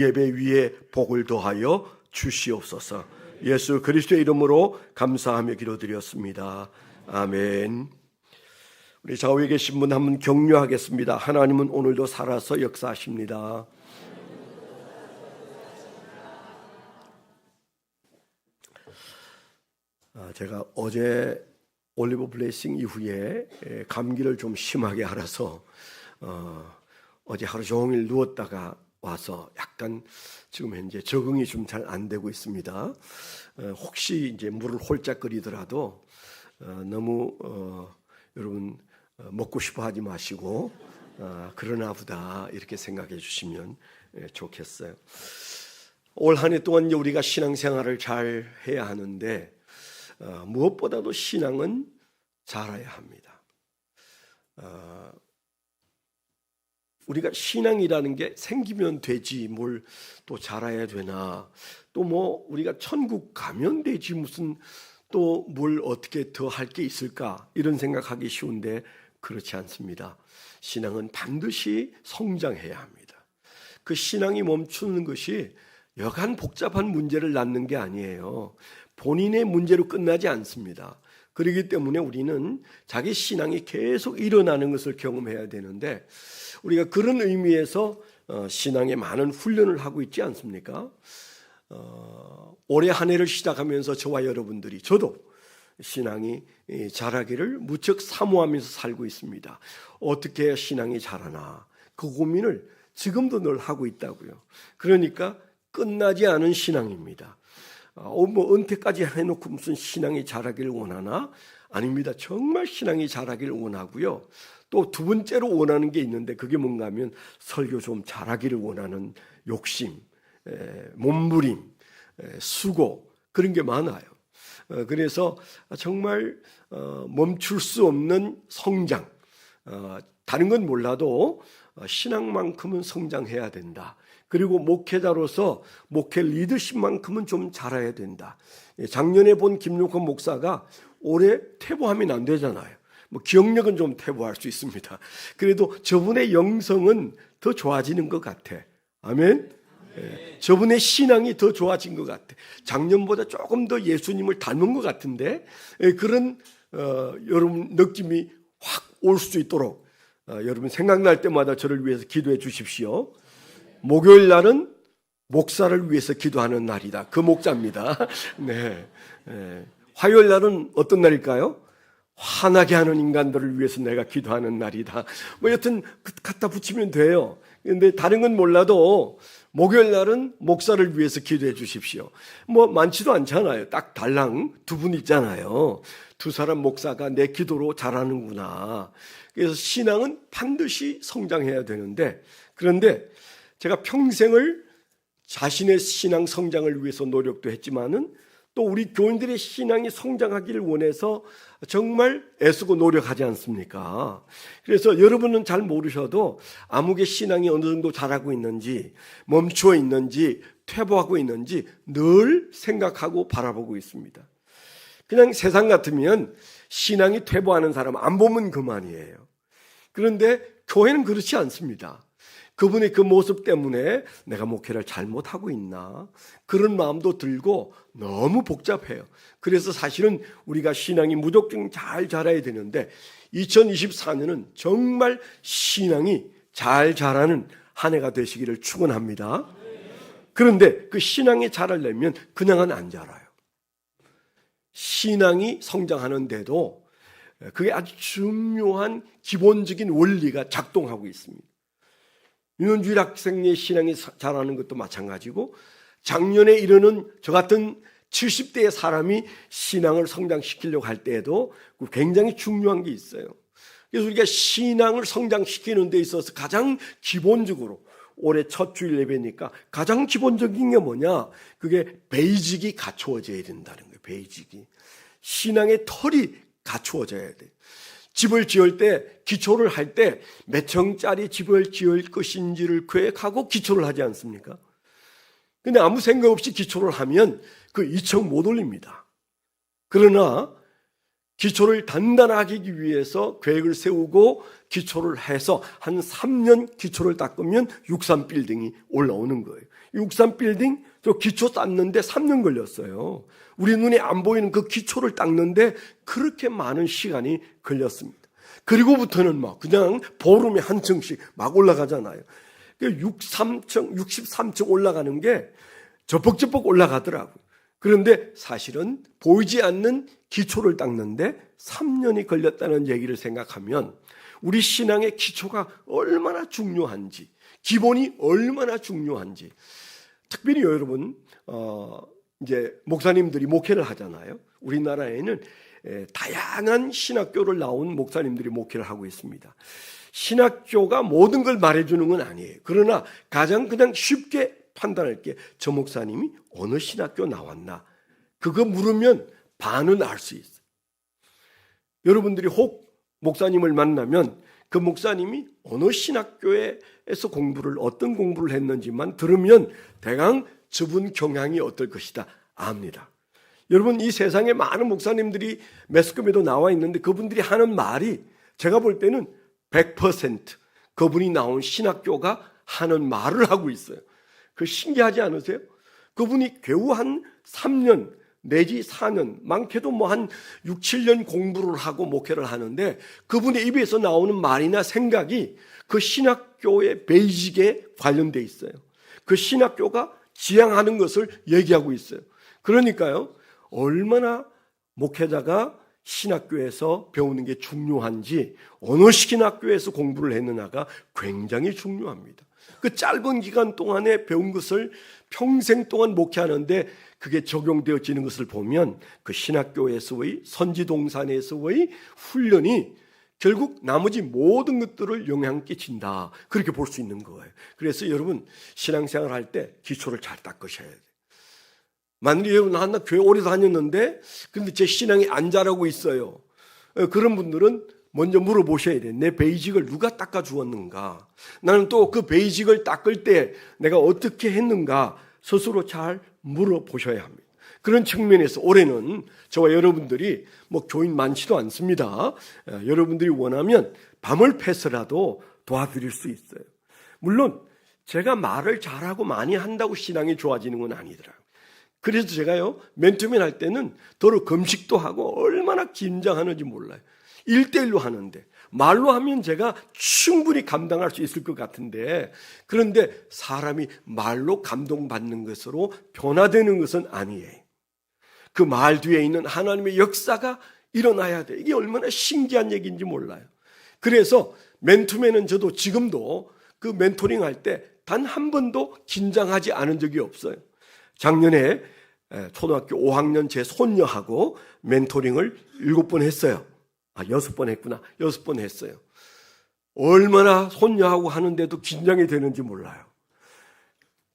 예배 위에 복을 더하여 주시옵소서. 예수 그리스도의 이름으로 감사하며 기도드렸습니다. 아멘. 우리 좌우에 계신 분 한 분 격려하겠습니다. 하나님은 오늘도 살아서 역사하십니다. 제가 어제 올리브 블레싱 이후에 감기를 좀 심하게 앓아서 어제 하루 종일 누웠다가 와서 약간 지금 현재 적응이 좀 잘 안 되고 있습니다. 혹시 이제 물을 홀짝 끓이더라도 너무 여러분 먹고 싶어 하지 마시고 그러나 보다 이렇게 생각해 주시면 좋겠어요. 올 한 해 동안 이제 우리가 신앙생활을 잘 해야 하는데 무엇보다도 신앙은 잘해야 합니다. 우리가 신앙이라는 게 생기면 되지 뭘 또 잘해야 되나, 또 뭐 우리가 천국 가면 되지 무슨 또 뭘 어떻게 더 할 게 있을까, 이런 생각하기 쉬운데 그렇지 않습니다. 신앙은 반드시 성장해야 합니다. 그 신앙이 멈추는 것이 여간 복잡한 문제를 낳는 게 아니에요. 본인의 문제로 끝나지 않습니다. 그렇기 때문에 우리는 자기 신앙이 계속 일어나는 것을 경험해야 되는데, 우리가 그런 의미에서 신앙에 많은 훈련을 하고 있지 않습니까? 올해 한 해를 시작하면서 저와 여러분들이, 저도 신앙이 자라기를 무척 사모하면서 살고 있습니다. 어떻게 해야 신앙이 자라나, 그 고민을 지금도 늘 하고 있다고요. 그러니까 끝나지 않은 신앙입니다. 뭐 은퇴까지 해놓고 무슨 신앙이 자라기를 원하나? 아닙니다. 정말 신앙이 자라기를 원하고요. 또 두 번째로 원하는 게 있는데, 그게 뭔가 하면 설교 좀 잘하기를 원하는 욕심, 몸부림, 수고, 그런 게 많아요. 그래서 정말 멈출 수 없는 성장, 다른 건 몰라도 신앙만큼은 성장해야 된다. 그리고 목회자로서 목회 리더십만큼은 좀 잘해야 된다. 작년에 본 김용건 목사가 올해 퇴보하면 안 되잖아요. 뭐 기억력은 좀 퇴보할 수 있습니다. 그래도 저분의 영성은 더 좋아지는 것 같아. 아멘. 저분의 신앙이 더 좋아진 것 같아. 작년보다 조금 더 예수님을 닮은 것 같은데, 그런 여러분 느낌이 확 올 수 있도록 여러분 생각날 때마다 저를 위해서 기도해 주십시오. 목요일 날은 목사를 위해서 기도하는 날이다. 그 목자입니다. 네. 화요일 날은 어떤 날일까요? 화나게 하는 인간들을 위해서 내가 기도하는 날이다. 뭐 여튼 갖다 붙이면 돼요. 근데 다른 건 몰라도 목요일 날은 목사를 위해서 기도해 주십시오. 뭐 많지도 않잖아요. 딱 달랑 두 분 있잖아요. 두 사람 목사가 내 기도로 잘하는구나. 그래서 신앙은 반드시 성장해야 되는데, 그런데 제가 평생을 자신의 신앙 성장을 위해서 노력도 했지만은 또 우리 교인들의 신앙이 성장하기를 원해서 정말 애쓰고 노력하지 않습니까? 그래서 여러분은 잘 모르셔도 아무개 신앙이 어느 정도 자라고 있는지, 멈추어 있는지, 퇴보하고 있는지 늘 생각하고 바라보고 있습니다. 그냥 세상 같으면 신앙이 퇴보하는 사람 안 보면 그만이에요. 그런데 교회는 그렇지 않습니다. 그분의 그 모습 때문에 내가 목회를 잘못하고 있나, 그런 마음도 들고 너무 복잡해요. 그래서 사실은 우리가 신앙이 무조건 잘 자라야 되는데 2024년은 정말 신앙이 잘 자라는 한 해가 되시기를 축원합니다. 그런데 그 신앙이 자라려면 그냥은 안 자라요. 신앙이 성장하는데도 그게 아주 중요한 기본적인 원리가 작동하고 있습니다. 윤원주일 학생의 신앙이 자라는 것도 마찬가지고, 작년에 이르는 저 같은 70대의 사람이 신앙을 성장시키려고 할 때에도 굉장히 중요한 게 있어요. 그래서 우리가 신앙을 성장시키는 데 있어서 가장 기본적으로, 올해 첫 주일 예배니까 가장 기본적인 게 뭐냐, 그게 베이직이 갖추어져야 된다는 거예요. 베이직이, 신앙의 털이 갖추어져야 돼. 집을 지을 때, 기초를 할 때 몇 층짜리 집을 지을 것인지를 계획하고 기초를 하지 않습니까? 근데 아무 생각 없이 기초를 하면 그 2층 못 올립니다. 그러나 기초를 단단하게 하기 위해서 계획을 세우고 기초를 해서 한 3년 기초를 닦으면 63빌딩이 올라오는 거예요. 63빌딩 저 기초 쌓는데 3년 걸렸어요. 우리 눈에 안 보이는 그 기초를 닦는데 그렇게 많은 시간이 걸렸습니다. 그리고부터는 막 그냥 보름에 한 층씩 막 올라가잖아요. 63층 올라가는 게 저벅저벅 올라가더라고요. 그런데 사실은 보이지 않는 기초를 닦는데 3년이 걸렸다는 얘기를 생각하면 우리 신앙의 기초가 얼마나 중요한지, 기본이 얼마나 중요한지. 특별히 여러분, 이제 목사님들이 목회를 하잖아요. 우리나라에는 다양한 신학교를 나온 목사님들이 목회를 하고 있습니다. 신학교가 모든 걸 말해주는 건 아니에요. 그러나 가장 그냥 쉽게 판단할 게 저 목사님이 어느 신학교 나왔나 그거 물으면 반은 알 수 있어요. 여러분들이 혹 목사님을 만나면 그 목사님이 어느 신학교에서 어떤 공부를 했는지만 들으면 대강 저분 경향이 어떨 것이다 압니다. 여러분, 이 세상에 많은 목사님들이 매스컴에도 나와 있는데 그분들이 하는 말이 제가 볼 때는 100% 그분이 나온 신학교가 하는 말을 하고 있어요. 그 신기하지 않으세요? 그분이 겨우 한 3년 내지 4년, 많게도 뭐 한 6, 7년 공부를 하고 목회를 하는데 그분의 입에서 나오는 말이나 생각이 그 신학교의 베이직에 관련돼 있어요. 그 신학교가 지향하는 것을 얘기하고 있어요. 그러니까요, 얼마나 목회자가 신학교에서 배우는 게 중요한지 어느 신학교에서 공부를 했느냐가 굉장히 중요합니다. 그 짧은 기간 동안에 배운 것을 평생 동안 목회하는데 그게 적용되어지는 것을 보면 그 신학교에서의 선지동산에서의 훈련이 결국 나머지 모든 것들을 영향 끼친다. 그렇게 볼 수 있는 거예요. 그래서 여러분, 신앙생활 할 때 기초를 잘 닦으셔야 돼요. 만약에 여러분, 나 교회 오래 다녔는데 근데 제 신앙이 안 자라고 있어요. 그런 분들은 먼저 물어보셔야 돼요. 내 베이직을 누가 닦아주었는가? 나는 또 그 베이직을 닦을 때 내가 어떻게 했는가? 스스로 잘 물어보셔야 합니다. 그런 측면에서 올해는 저와 여러분들이 뭐 교인 많지도 않습니다. 여러분들이 원하면 밤을 패서라도 도와드릴 수 있어요. 물론 제가 말을 잘하고 많이 한다고 신앙이 좋아지는 건 아니더라고요. 그래서 제가요, 맨투맨 할 때는 더러 금식도 하고 얼마나 긴장하는지 몰라요. 1대1로 하는데 말로 하면 제가 충분히 감당할 수 있을 것 같은데, 그런데 사람이 말로 감동받는 것으로 변화되는 것은 아니에요. 그 말 뒤에 있는 하나님의 역사가 일어나야 돼. 이게 얼마나 신기한 얘기인지 몰라요. 그래서 맨투맨은 저도 지금도 그 멘토링 할 때 단 한 번도 긴장하지 않은 적이 없어요. 작년에 초등학교 5학년 제 손녀하고 멘토링을 7번 했어요. 6번 했구나. 6번 했어요. 얼마나 손녀하고 하는데도 긴장이 되는지 몰라요.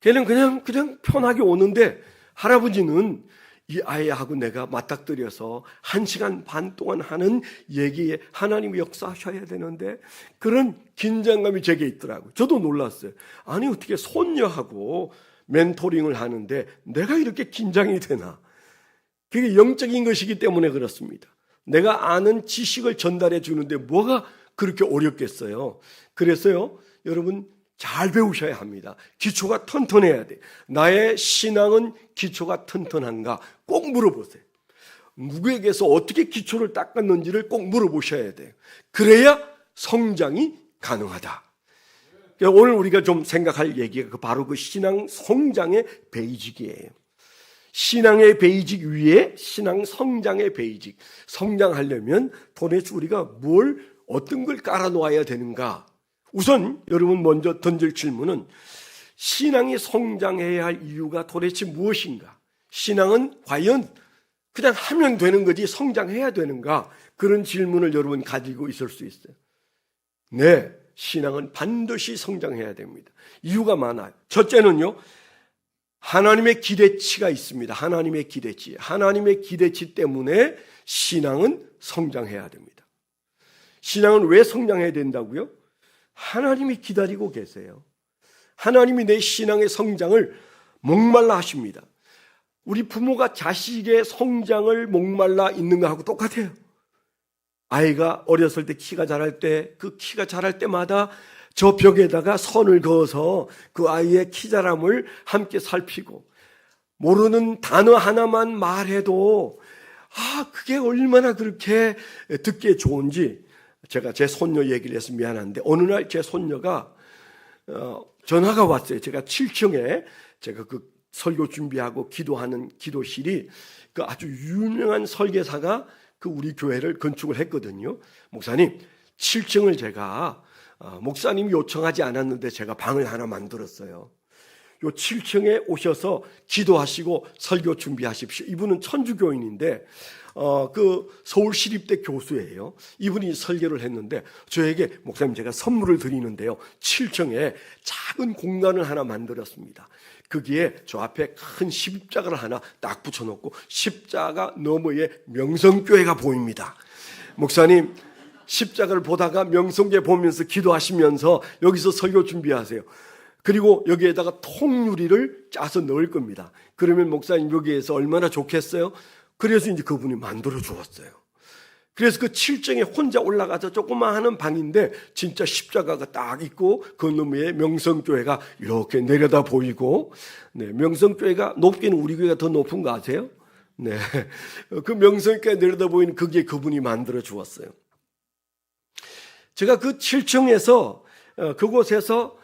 걔는 그냥 편하게 오는데 할아버지는 이 아이하고 내가 맞닥뜨려서 1시간 반 동안 하는 얘기에 하나님이 역사하셔야 되는데 그런 긴장감이 제게 있더라고요. 저도 놀랐어요. 아니, 어떻게 손녀하고 멘토링을 하는데 내가 이렇게 긴장이 되나? 그게 영적인 것이기 때문에 그렇습니다. 내가 아는 지식을 전달해 주는데 뭐가 그렇게 어렵겠어요? 그래서요, 여러분 잘 배우셔야 합니다. 기초가 튼튼해야 돼. 나의 신앙은 기초가 튼튼한가? 꼭 물어보세요. 누구에게서 어떻게 기초를 닦았는지를 꼭 물어보셔야 돼요. 그래야 성장이 가능하다. 오늘 우리가 좀 생각할 얘기가 바로 그 신앙 성장의 베이직이에요. 신앙의 베이직 위에 신앙 성장의 베이직. 성장하려면 도대체 우리가 어떤 걸 깔아놓아야 되는가? 우선 여러분 먼저 던질 질문은 신앙이 성장해야 할 이유가 도대체 무엇인가? 신앙은 과연 그냥 하면 되는 거지 성장해야 되는가? 그런 질문을 여러분 가지고 있을 수 있어요. 네, 신앙은 반드시 성장해야 됩니다. 이유가 많아요. 첫째는요, 하나님의 기대치가 있습니다. 하나님의 기대치. 하나님의 기대치 때문에 신앙은 성장해야 됩니다. 신앙은 왜 성장해야 된다고요? 하나님이 기다리고 계세요. 하나님이 내 신앙의 성장을 목말라 하십니다. 우리 부모가 자식의 성장을 목말라 있는 거하고 똑같아요. 아이가 어렸을 때 키가 자랄 때 그 키가 자랄 때마다 저 벽에다가 선을 그어서 그 아이의 키 자람을 함께 살피고 모르는 단어 하나만 말해도 그게 얼마나 그렇게 듣기에 좋은지. 제가 제 손녀 얘기를 해서 미안한데 어느 날 제 손녀가 전화가 왔어요. 제가 7층에 제가 그 설교 준비하고 기도하는 기도실이 그 아주 유명한 설계사가 그 우리 교회를 건축을 했거든요. 목사님, 7층을 제가 목사님이 요청하지 않았는데 제가 방을 하나 만들었어요. 요 7층에 오셔서 기도하시고 설교 준비하십시오. 이분은 천주교인인데 그 서울시립대 교수예요. 이분이 설교를 했는데 저에게 목사님 제가 선물을 드리는데요. 7층에 작은 공간을 하나 만들었습니다. 거기에 저 앞에 큰 십자가를 하나 딱 붙여놓고 십자가 너머에 명성교회가 보입니다. 목사님 십자가를 보다가 명성교회 보면서 기도하시면서 여기서 설교 준비하세요. 그리고 여기에다가 통유리를 짜서 넣을 겁니다. 그러면 목사님 여기에서 얼마나 좋겠어요? 그래서 이제 그분이 만들어 주었어요. 그래서 그 7층에 혼자 올라가서 조그만 하는 방인데 진짜 십자가가 딱 있고 그 너머에 명성교회가 이렇게 내려다 보이고, 네, 명성교회가 높기는 우리 교회가 더 높은 거 아세요? 네, 그 명성교회 내려다 보이는 그게 그분이 만들어 주었어요. 제가 그 7층에서 그곳에서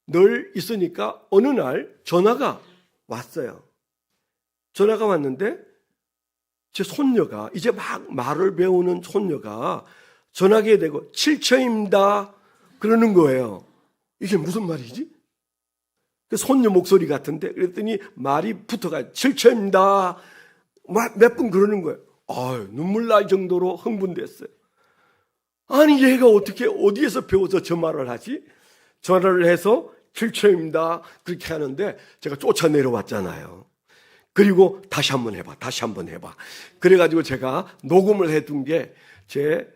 늘 있으니까 어느 날 전화가 왔어요. 전화가 왔는데 제 손녀가 이제 막 말을 배우는 손녀가 전화기에 대고 7층입니다 그러는 거예요. 이게 무슨 말이지? 그 손녀 목소리 같은데 그랬더니 말이 붙어가 7층입니다 몇 분 그러는 거예요. 눈물 날 정도로 흥분됐어요. 아니 얘가 어떻게 어디에서 배워서 저 말을 하지? 전화를 해서 7층입니다 그렇게 하는데 제가 쫓아 내려왔잖아요. 그리고 다시 한번 해봐. 그래가지고 제가 녹음을 해둔 게 제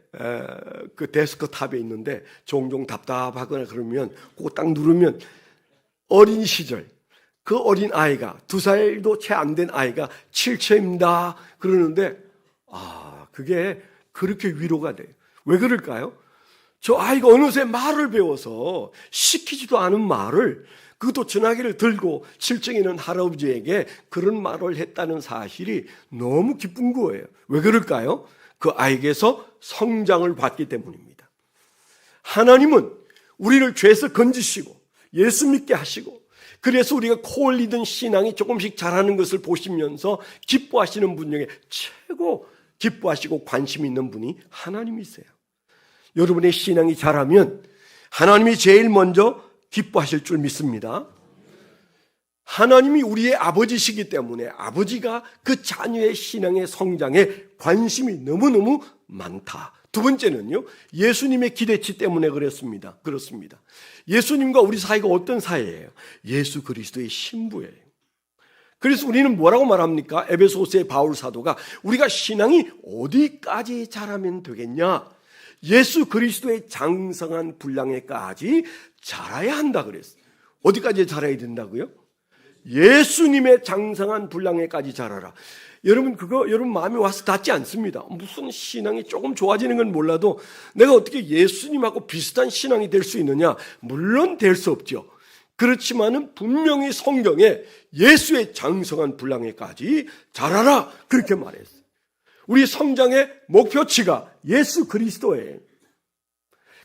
그 데스크탑에 있는데 종종 답답하거나 그러면 그거 딱 누르면 어린 시절 그 어린 아이가 2살도 채 안 된 아이가 7층입니다 그러는데 그게 그렇게 위로가 돼요. 왜 그럴까요? 저 아이가 어느새 말을 배워서 시키지도 않은 말을 그것도 전화기를 들고 7층에 있는 할아버지에게 그런 말을 했다는 사실이 너무 기쁜 거예요. 왜 그럴까요? 그 아이에게서 성장을 받기 때문입니다. 하나님은 우리를 죄에서 건지시고 예수 믿게 하시고 그래서 우리가 코 올리던 신앙이 조금씩 자라는 것을 보시면서 기뻐하시는 분 중에 최고 기뻐하시고 관심 있는 분이 하나님이세요. 여러분의 신앙이 자라면 하나님이 제일 먼저 기뻐하실 줄 믿습니다. 하나님이 우리의 아버지시기 때문에 아버지가 그 자녀의 신앙의 성장에 관심이 너무너무 많다. 두 번째는요, 예수님의 기대치 때문에 그렇습니다. 예수님과 우리 사이가 어떤 사이예요? 예수 그리스도의 신부예요. 그래서 우리는 뭐라고 말합니까? 에베소서의 바울 사도가 우리가 신앙이 어디까지 자라면 되겠냐? 예수 그리스도의 장성한 분량에까지 자라야 한다 그랬어요. 어디까지 자라야 된다고요? 예수님의 장성한 분량에까지 자라라. 여러분 여러분 마음에 와서 닿지 않습니다. 무슨 신앙이 조금 좋아지는 건 몰라도 내가 어떻게 예수님하고 비슷한 신앙이 될 수 있느냐? 물론 될 수 없죠. 그렇지만은 분명히 성경에 예수의 장성한 분량에까지 자라라 그렇게 말했어요. 우리 성장의 목표치가 예수 그리스도예요.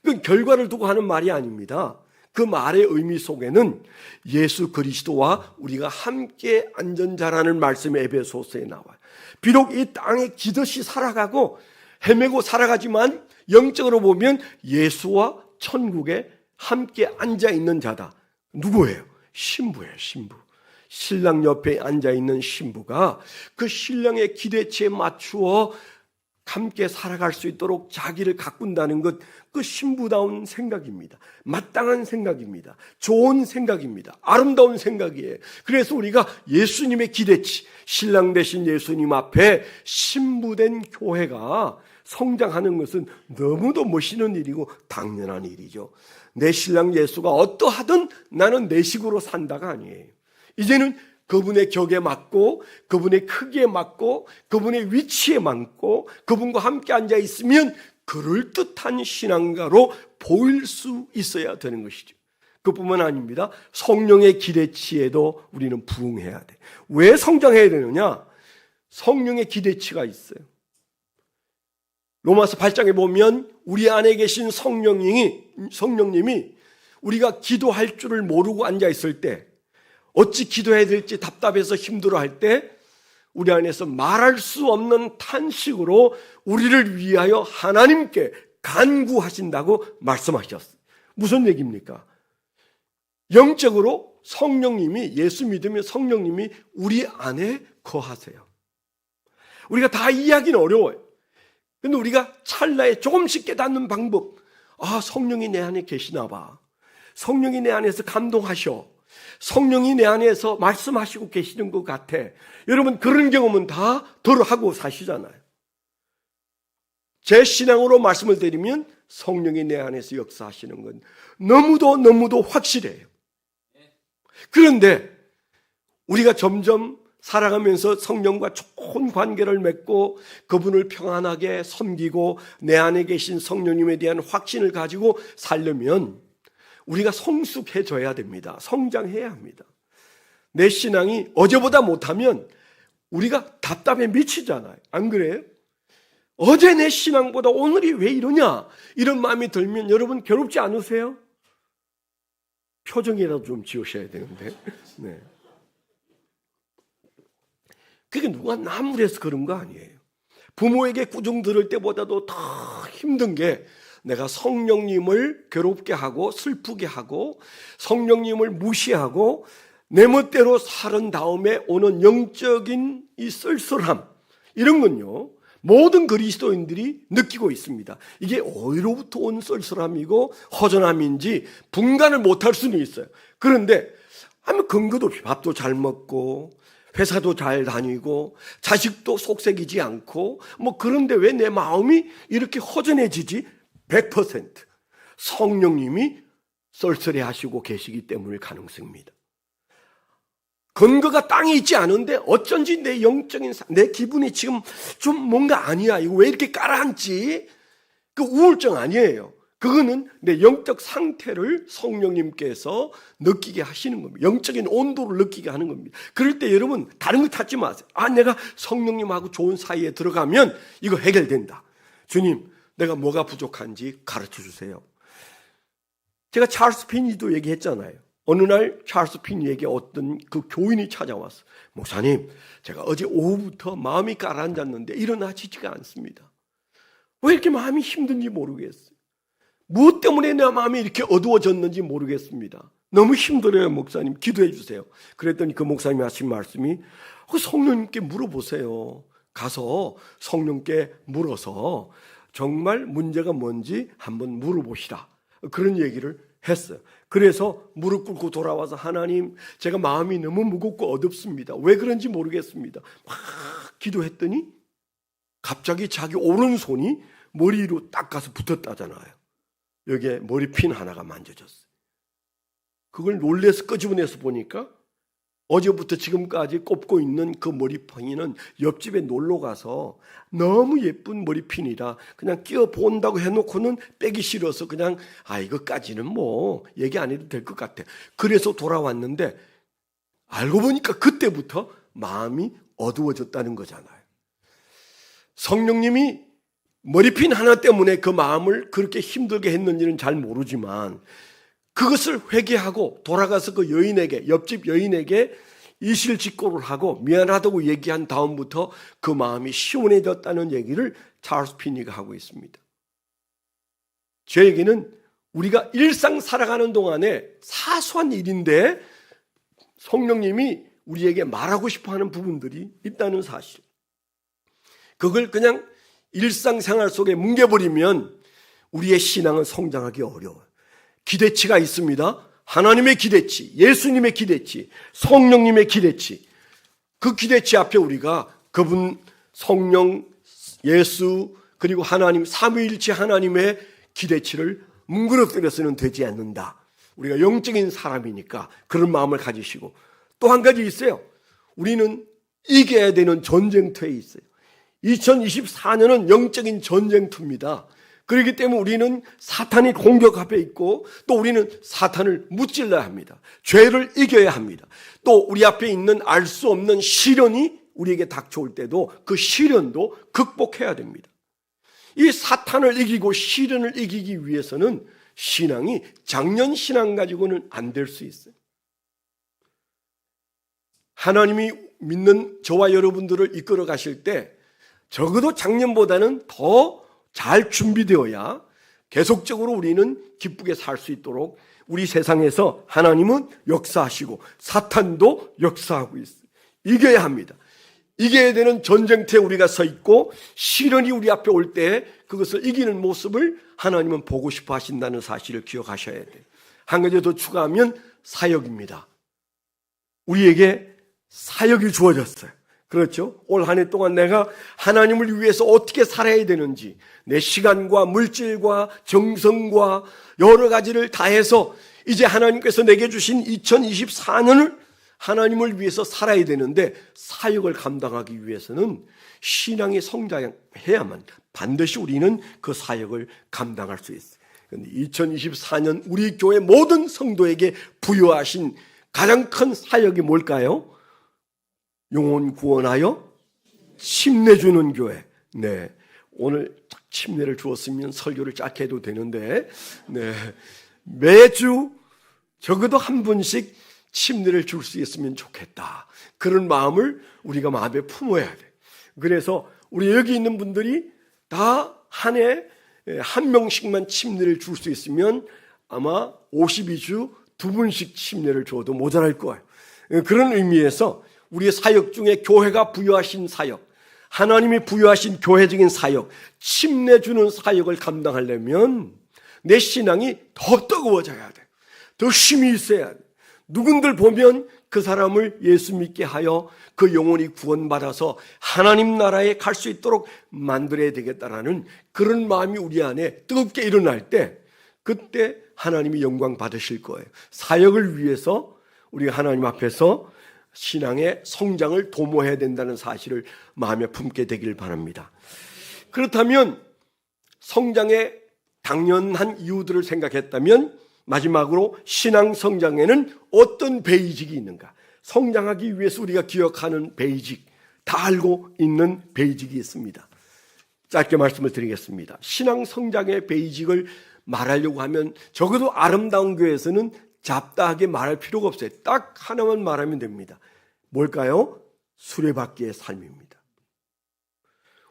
그건 결과를 두고 하는 말이 아닙니다. 그 말의 의미 속에는 예수 그리스도와 우리가 함께 안전자라는 말씀이 에베소서에 나와요. 비록 이 땅에 기듯이 살아가고 헤매고 살아가지만 영적으로 보면 예수와 천국에 함께 앉아있는 자다. 누구예요? 신부예요. 신부. 신랑 옆에 앉아있는 신부가 그 신랑의 기대치에 맞추어 함께 살아갈 수 있도록 자기를 가꾼다는 것, 그 신부다운 생각입니다. 마땅한 생각입니다. 좋은 생각입니다. 아름다운 생각이에요. 그래서 우리가 예수님의 기대치, 신랑 되신 예수님 앞에 신부된 교회가 성장하는 것은 너무도 멋있는 일이고 당연한 일이죠. 내 신랑 예수가 어떠하든 나는 내 식으로 산다가 아니에요. 이제는 그분의 격에 맞고 그분의 크기에 맞고 그분의 위치에 맞고 그분과 함께 앉아 있으면 그럴듯한 신앙가로 보일 수 있어야 되는 것이죠. 그뿐만 아닙니다. 성령의 기대치에도 우리는 부응해야 돼. 왜 성장해야 되느냐? 성령의 기대치가 있어요. 로마서 8장에 보면 우리 안에 계신 성령님이 우리가 기도할 줄을 모르고 앉아 있을 때, 어찌 기도해야 될지 답답해서 힘들어할 때 우리 안에서 말할 수 없는 탄식으로 우리를 위하여 하나님께 간구하신다고 말씀하셨어요. 무슨 얘기입니까? 영적으로 성령님이, 예수 믿으면 성령님이 우리 안에 거하세요. 우리가 다 이해하기는 어려워요. 근데 우리가 찰나에 조금씩 깨닫는 방법, 성령이 내 안에 계시나 봐. 성령이 내 안에서 감동하셔. 성령이 내 안에서 말씀하시고 계시는 것 같아. 여러분, 그런 경험은 다 덜하고 사시잖아요. 제 신앙으로 말씀을 드리면 성령이 내 안에서 역사하시는 건 너무도 확실해요. 그런데 우리가 점점 살아가면서 성령과 좋은 관계를 맺고 그분을 평안하게 섬기고 내 안에 계신 성령님에 대한 확신을 가지고 살려면 우리가 성숙해져야 됩니다. 성장해야 합니다. 내 신앙이 어제보다 못하면 우리가 답답해 미치잖아요. 안 그래요? 어제 내 신앙보다 오늘이 왜 이러냐? 이런 마음이 들면 여러분 괴롭지 않으세요? 표정이라도 좀 지으셔야 되는데. 네. 그게 누가 나무래서 그런 거 아니에요. 부모에게 꾸중 들을 때보다도 더 힘든 게 내가 성령님을 괴롭게 하고 슬프게 하고 성령님을 무시하고 내 멋대로 살은 다음에 오는 영적인 이 쓸쓸함, 이런 건요 모든 그리스도인들이 느끼고 있습니다. 이게 어디로부터 온 쓸쓸함이고 허전함인지 분간을 못할 수는 있어요. 그런데 아무 근거도 없이 밥도 잘 먹고 회사도 잘 다니고 자식도 속색이지 않고 그런데 왜 내 마음이 이렇게 허전해지지? 100% 성령님이 썰썰해 하시고 계시기 때문일 가능성입니다. 근거가 땅에 있지 않은데 어쩐지 내 영적인 내 기분이 지금 좀 뭔가 아니야. 이거 왜 이렇게 깔아앉지? 그 우울증 아니에요. 그거는 내 영적 상태를 성령님께서 느끼게 하시는 겁니다. 영적인 온도를 느끼게 하는 겁니다. 그럴 때 여러분 다른 거 찾지 마세요. 내가 성령님하고 좋은 사이에 들어가면 이거 해결된다. 주님, 내가 뭐가 부족한지 가르쳐 주세요. 제가 찰스 피니도 얘기했잖아요. 어느 날 찰스 피니에게 어떤 그 교인이 찾아왔어. 목사님, 제가 어제 오후부터 마음이 가라앉았는데 일어나지지가 않습니다. 왜 이렇게 마음이 힘든지 모르겠어요. 무엇 때문에 내 마음이 이렇게 어두워졌는지 모르겠습니다. 너무 힘들어요, 목사님. 기도해 주세요. 그랬더니 그 목사님이 하신 말씀이 성령님께 물어보세요. 가서 성령께 물어서 정말 문제가 뭔지 한번 물어보시라. 그런 얘기를 했어요. 그래서 무릎 꿇고 돌아와서 하나님, 제가 마음이 너무 무겁고 어둡습니다. 왜 그런지 모르겠습니다. 막 기도했더니 갑자기 자기 오른손이 머리로 딱 가서 붙었다잖아요. 여기에 머리핀 하나가 만져졌어요. 그걸 놀래서 끄집어내서 보니까 어제부터 지금까지 꼽고 있는 그 머리핀은 옆집에 놀러 가서 너무 예쁜 머리핀이라 그냥 끼워 본다고 해놓고는 빼기 싫어서 그냥 이거까지는 얘기 안 해도 될 것 같아. 그래서 돌아왔는데 알고 보니까 그때부터 마음이 어두워졌다는 거잖아요. 성령님이 머리핀 하나 때문에 그 마음을 그렇게 힘들게 했는지는 잘 모르지만 그것을 회개하고 돌아가서 그 여인에게, 옆집 여인에게 이실직고를 하고 미안하다고 얘기한 다음부터 그 마음이 시원해졌다는 얘기를 찰스 피니가 하고 있습니다. 제 얘기는 우리가 일상 살아가는 동안에 사소한 일인데 성령님이 우리에게 말하고 싶어하는 부분들이 있다는 사실. 그걸 그냥 일상생활 속에 뭉개버리면 우리의 신앙은 성장하기 어려워요. 기대치가 있습니다. 하나님의 기대치, 예수님의 기대치, 성령님의 기대치. 그 기대치 앞에 우리가 그분, 성령, 예수, 그리고 하나님, 삼위일체 하나님의 기대치를 뭉그러뜨려서는 되지 않는다. 우리가 영적인 사람이니까 그런 마음을 가지시고 또 한 가지 있어요. 우리는 이겨야 되는 전쟁터에 있어요. 2024년은 영적인 전쟁터입니다. 그렇기 때문에 우리는 사탄이 공격 앞에 있고 또 우리는 사탄을 무찔러야 합니다. 죄를 이겨야 합니다. 또 우리 앞에 있는 알 수 없는 시련이 우리에게 닥쳐올 때도 그 시련도 극복해야 됩니다. 이 사탄을 이기고 시련을 이기기 위해서는 신앙이 작년 신앙 가지고는 안 될 수 있어요. 하나님이 믿는 저와 여러분들을 이끌어 가실 때 적어도 작년보다는 더 잘 준비되어야 계속적으로 우리는 기쁘게 살 수 있도록 우리 세상에서 하나님은 역사하시고 사탄도 역사하고 있어요. 이겨야 합니다. 이겨야 되는 전쟁터에 우리가 서 있고 시련이 우리 앞에 올 때 그것을 이기는 모습을 하나님은 보고 싶어 하신다는 사실을 기억하셔야 돼요. 한 가지 더 추가하면 사역입니다. 우리에게 사역이 주어졌어요. 그렇죠? 올 한 해 동안 내가 하나님을 위해서 어떻게 살아야 되는지 내 시간과 물질과 정성과 여러 가지를 다해서 이제 하나님께서 내게 주신 2024년을 하나님을 위해서 살아야 되는데 사역을 감당하기 위해서는 신앙이 성장해야만 반드시 우리는 그 사역을 감당할 수 있어요. 그런데 2024년 우리 교회 모든 성도에게 부여하신 가장 큰 사역이 뭘까요? 영혼 구원하여 침례 주는 교회. 네, 오늘 침례를 주었으면 설교를 짧게 해도 되는데, 네, 매주 적어도 한 번씩 침례를 줄 수 있으면 좋겠다. 그런 마음을 우리가 마음에 품어야 돼. 그래서 우리 여기 있는 분들이 다 한 해 한 명씩만 침례를 줄 수 있으면 아마 52주 2분씩 침례를 줘도 모자랄 거예요. 그런 의미에서 우리의 사역 중에 교회가 부여하신 사역, 하나님이 부여하신 교회적인 사역, 침례 주는 사역을 감당하려면 내 신앙이 더 뜨거워져야 돼. 더 힘이 있어야 돼. 누군들 보면 그 사람을 예수 믿게 하여 그 영혼이 구원받아서 하나님 나라에 갈 수 있도록 만들어야 되겠다라는 그런 마음이 우리 안에 뜨겁게 일어날 때 그때 하나님이 영광 받으실 거예요. 사역을 위해서 우리가 하나님 앞에서 신앙의 성장을 도모해야 된다는 사실을 마음에 품게 되길 바랍니다. 그렇다면 성장의 당연한 이유들을 생각했다면 마지막으로 신앙 성장에는 어떤 베이직이 있는가? 성장하기 위해서 우리가 기억하는 베이직, 다 알고 있는 베이직이 있습니다. 짧게 말씀을 드리겠습니다. 신앙 성장의 베이직을 말하려고 하면 적어도 아름다운 교회에서는 잡다하게 말할 필요가 없어요. 딱 하나만 말하면 됩니다. 뭘까요? 수레바퀴의 삶입니다.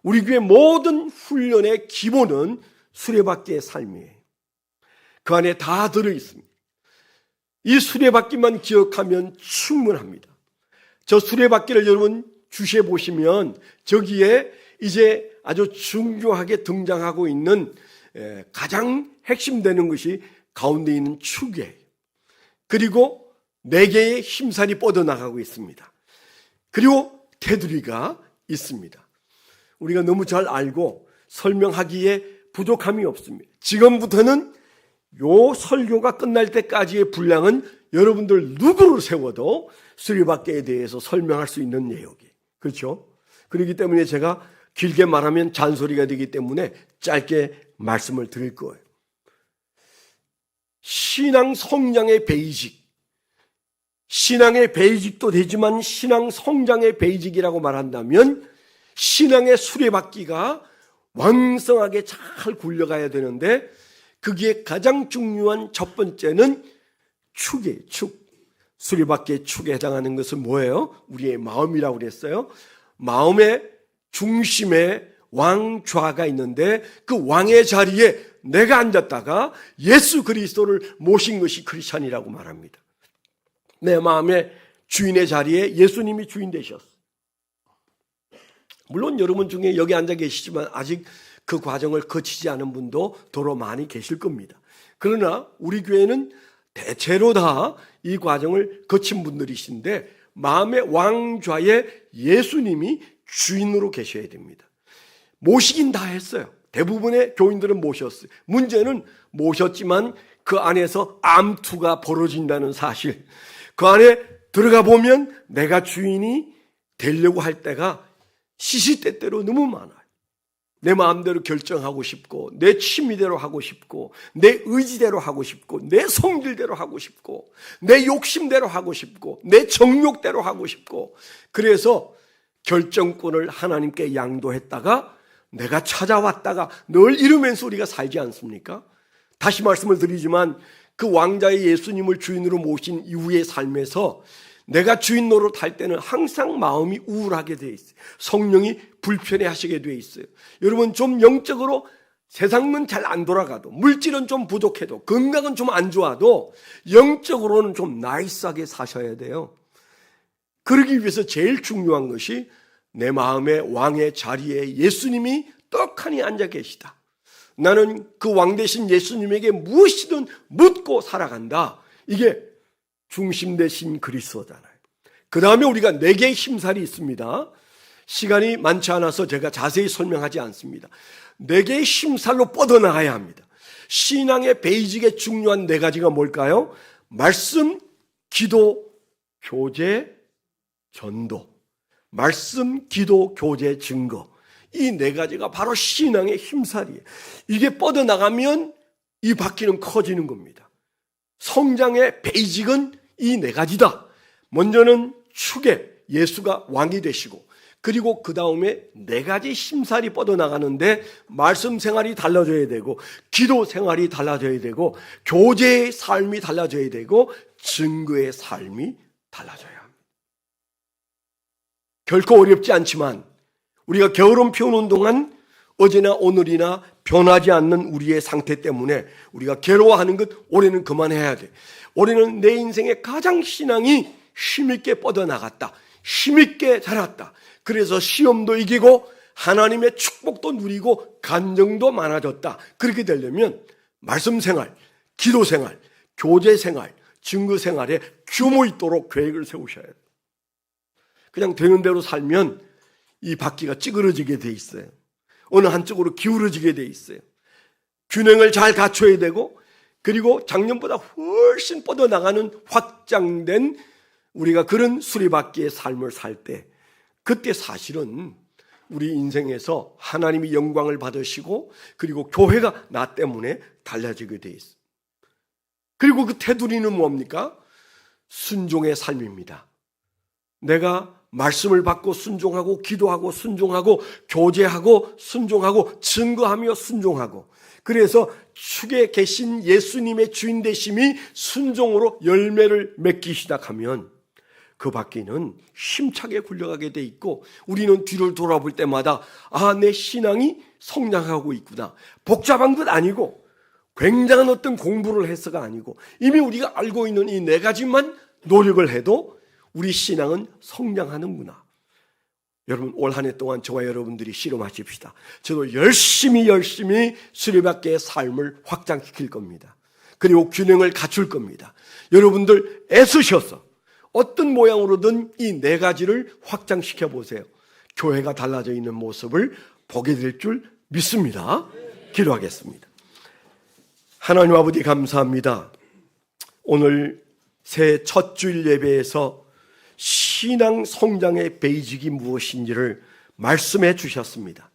우리 교회 모든 훈련의 기본은 수레바퀴의 삶이에요. 그 안에 다 들어있습니다. 이 수레바퀴만 기억하면 충분합니다. 저 수레바퀴를 여러분 주시해 보시면 저기에 이제 아주 중요하게 등장하고 있는 가장 핵심되는 것이 가운데 있는 축이에요. 그리고 4개의 힘살이 뻗어나가고 있습니다. 그리고 테두리가 있습니다. 우리가 너무 잘 알고 설명하기에 부족함이 없습니다. 지금부터는 요 설교가 끝날 때까지의 분량은 여러분들 누구를 세워도 수레바퀴에 대해서 설명할 수 있는 내용이에요. 그렇죠? 그렇기 때문에 제가 길게 말하면 잔소리가 되기 때문에 짧게 말씀을 드릴 거예요. 신앙 성장의 베이직, 신앙의 베이직도 되지만 신앙 성장의 베이직이라고 말한다면 신앙의 수레바퀴가 왕성하게 잘 굴려가야 되는데 그게 가장 중요한 첫 번째는 축이에요. 축. 수레바퀴의 축에 해당하는 것은 뭐예요? 우리의 마음이라고 그랬어요. 마음의 중심에 왕좌가 있는데 그 왕의 자리에 내가 앉았다가 예수 그리스도를 모신 것이 크리스찬이라고 말합니다. 내 마음의 주인의 자리에 예수님이 주인 되셨어요. 물론 여러분 중에 여기 앉아 계시지만 아직 그 과정을 거치지 않은 분도 더러 많이 계실 겁니다. 그러나 우리 교회는 대체로 다 이 과정을 거친 분들이신데 마음의 왕좌에 예수님이 주인으로 계셔야 됩니다. 모시긴 다 했어요. 대부분의 교인들은 모셨어요. 문제는 모셨지만 그 안에서 암투가 벌어진다는 사실, 그 안에 들어가 보면 내가 주인이 되려고 할 때가 시시때때로 너무 많아요. 내 마음대로 결정하고 싶고, 내 취미대로 하고 싶고, 내 의지대로 하고 싶고, 내 성질대로 하고 싶고, 내 욕심대로 하고 싶고, 내 정욕대로 하고 싶고, 그래서 결정권을 하나님께 양도했다가 내가 찾아왔다가 늘 이러면서 우리가 살지 않습니까? 다시 말씀을 드리지만 그 왕자의 예수님을 주인으로 모신 이후의 삶에서 내가 주인 노릇할 때는 항상 마음이 우울하게 되어 있어요. 성령이 불편해 하시게 되어 있어요. 여러분, 좀 영적으로 세상은 잘 안 돌아가도, 물질은 좀 부족해도, 건강은 좀 안 좋아도 영적으로는 좀 나이스하게 사셔야 돼요. 그러기 위해서 제일 중요한 것이 내 마음의 왕의 자리에 예수님이 떡하니 앉아 계시다. 나는 그 왕 대신 예수님에게 무엇이든 묻고 살아간다. 이게 중심 대신 그리스도잖아요. 그 다음에 우리가 4개의 심살이 있습니다. 시간이 많지 않아서 제가 자세히 설명하지 않습니다. 4개의 심살로 뻗어나가야 합니다. 신앙의 베이직에 중요한 4가지가 뭘까요? 말씀, 기도, 교제, 전도. 말씀, 기도, 교제, 증거. 이 4가지가 바로 신앙의 힘살이에요. 이게 뻗어나가면 이 바퀴는 커지는 겁니다. 성장의 베이직은 이 4가지다. 먼저는 축에 예수가 왕이 되시고, 그리고 그 다음에 4가지 심살이 뻗어나가는데 말씀 생활이 달라져야 되고, 기도 생활이 달라져야 되고, 교제의 삶이 달라져야 되고, 증거의 삶이 달라져야 합니다. 결코 어렵지 않지만 우리가 게으름 피우는 동안 어제나 오늘이나 변하지 않는 우리의 상태 때문에 우리가 괴로워하는 것 올해는 그만해야 돼. 올해는 내 인생의 가장 신앙이 힘있게 뻗어나갔다. 힘있게 자랐다. 그래서 시험도 이기고 하나님의 축복도 누리고 간정도 많아졌다. 그렇게 되려면 말씀 생활, 기도 생활, 교제 생활, 증거 생활에 규모 있도록 계획을 세우셔야 돼요. 그냥 되는 대로 살면 이 바퀴가 찌그러지게 돼 있어요. 어느 한쪽으로 기울어지게 돼 있어요. 균형을 잘 갖춰야 되고, 그리고 작년보다 훨씬 뻗어나가는 확장된 우리가 그런 수리바퀴의 삶을 살 때, 그때 사실은 우리 인생에서 하나님이 영광을 받으시고, 그리고 교회가 나 때문에 달라지게 돼 있어요. 그리고 그 테두리는 뭡니까? 순종의 삶입니다. 내가 말씀을 받고 순종하고, 기도하고 순종하고, 교제하고 순종하고, 증거하며 순종하고, 그래서 축에 계신 예수님의 주인 되심이 순종으로 열매를 맺기 시작하면 그 바퀴는 힘차게 굴러가게 돼 있고, 우리는 뒤를 돌아볼 때마다 내 신앙이 성장하고 있구나. 복잡한 것 아니고, 굉장한 어떤 공부를 해서가 아니고, 이미 우리가 알고 있는 이 4가지만 노력을 해도 우리 신앙은 성장하는구나. 여러분, 올 한 해 동안 저와 여러분들이 실험하십시다. 저도 열심히 수리바퀴의 삶을 확장시킬 겁니다. 그리고 균형을 갖출 겁니다. 여러분들 애쓰셔서 어떤 모양으로든 이 4가지를 확장시켜 보세요. 교회가 달라져 있는 모습을 보게 될 줄 믿습니다. 기도하겠습니다. 하나님 아버지, 감사합니다. 오늘 새 첫 주일 예배에서 신앙 성장의 베이직이 무엇인지를 말씀해 주셨습니다.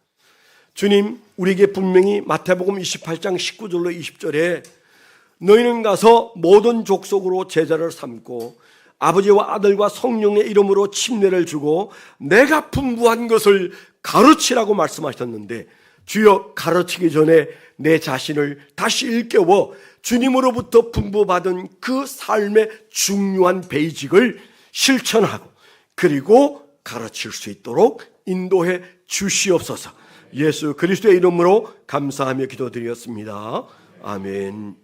주님, 우리에게 분명히 마태복음 28장 19절로 20절에 너희는 가서 모든 족속으로 제자를 삼고 아버지와 아들과 성령의 이름으로 침례를 주고 내가 분부한 것을 가르치라고 말씀하셨는데, 주여, 가르치기 전에 내 자신을 다시 일깨워 주님으로부터 분부받은 그 삶의 중요한 베이직을 실천하고, 그리고 가르칠 수 있도록 인도해 주시옵소서. 예수 그리스도의 이름으로 감사하며 기도드렸습니다. 아멘.